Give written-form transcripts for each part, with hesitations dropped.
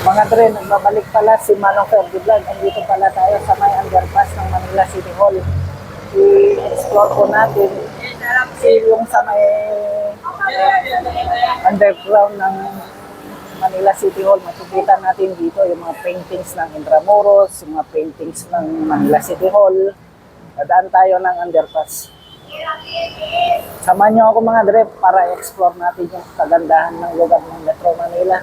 Mga dre, nagbabalik pala si Manong Ferdi Vlog. Andito pala tayo sa may underpass ng Manila City Hall. I-explore po natin yung sa may underground ng Manila City Hall. Makikita natin dito yung mga paintings ng Intramuros, yung mga paintings ng Manila City Hall. Dadaan tayo ng underpass. Samahan nyo ako mga dre para explore natin yung kagandahan ng lugar ng Metro Manila.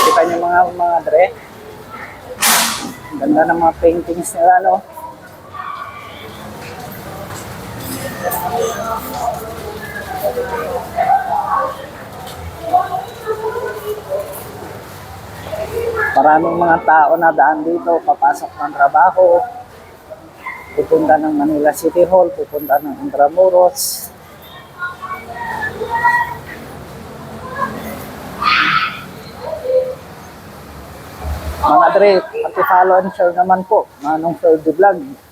Kita niyo mga dre. Ganda ng mga paintings nila, no? Maraming mga tao na daan dito, papasok ng trabaho, pupunta ng Manila City Hall, pupunta ng Intramuros. Mga dre, pati-follow and share naman po, Manong Ferdi Vlog.